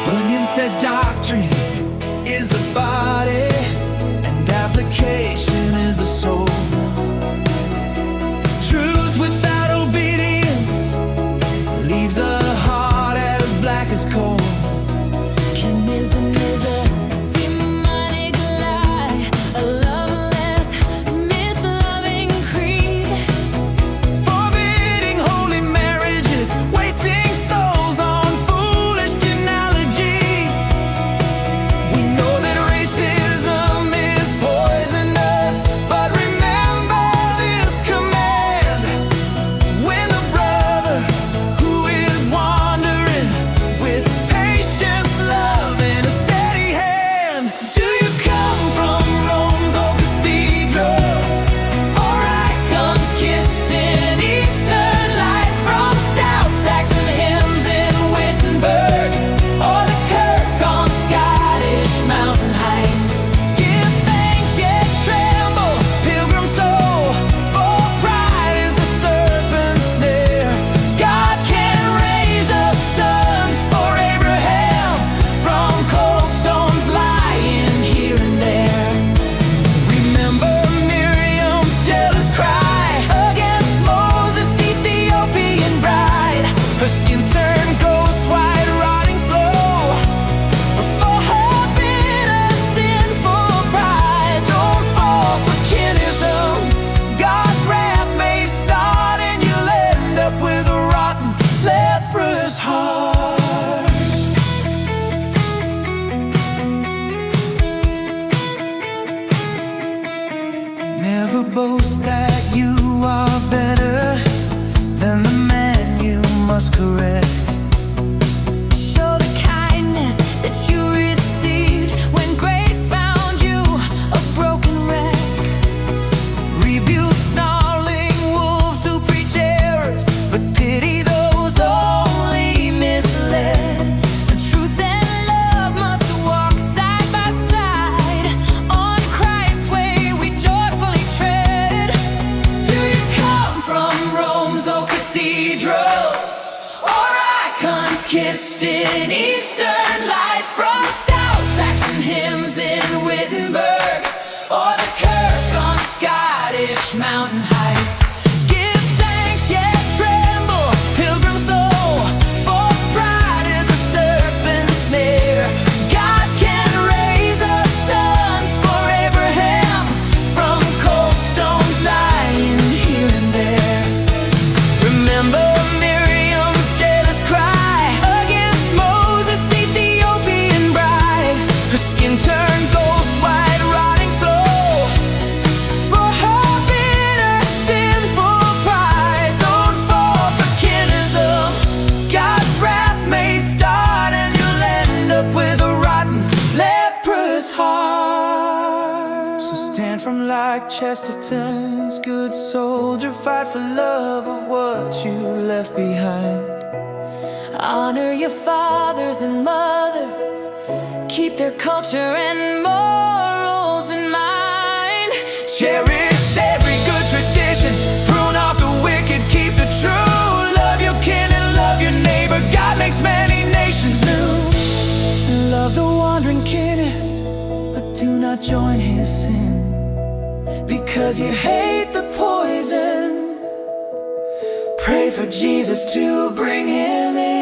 Bunyan said doctrine is the body and application is the soul. Truth without obedience leaves a heart as black as coal. Kinism is a demonic lie, a loveless, myth-loving creed, Forbidding holy marriages, wasting souls on foolish genealogies. We know that racism is poisonous, but remember this command: when the brother who is wandering, with patience, love, and a steady hand. Do you come from Rome's old cathedrals, or icons kissed in Eastern light from stout Saxon hymns in Wittenberg, or the Kirk on Scottish mountain heights? Give thanks yet tremble, pilgrim soul, for pride is the serpent's snare. God can raise up sons for Abraham from cold stones lying here and there. Remember Miriam's jealous cry against Moses Ethiopian bride. Her skin turned ghost white, rotting slow. For her bitter, sinful pride, don't fall for Kinism. God's wrath may start and you'll end up with a rotten, leprous heart. Never boast that you are better than the man you must correct. show the kindness that you received when grace found you a broken wreck. Rebuke snarling wolves who preach errors, but pity those only misled. Truth and love must walk side by side. On Christ's way we joyfully tread. Do you come from Rome's old cathedrals, or icons kissed in Eastern light from stout Saxon hymns in Wittenberg, or the Kirk on Scottish mountain heights? Give thanks yet tremble, pilgrim soul, for pride is a serpent's snare. God can raise up sons for Abraham from cold stones lying here and there. Remember Miriam's jealous cry against Moses Ethiopian bride. Her skin turned ghost white, rotting slow. For her bitter, sinful pride, don't fall for Kinism. God's wrath may start and you'll end up with a rotten, leprous heart. So stand from like Chesterton's good soldier, fight for love of what you left behind. Honor your fathers and mothers, keep their culture and morals in mind. Cherish every good tradition, prune off the wicked, keep the true. Love your kin and love your neighbor, God makes many nations new. Love the wandering kinist, but do not join his sin, because you hate the poison. Pray for Jesus to bring him in.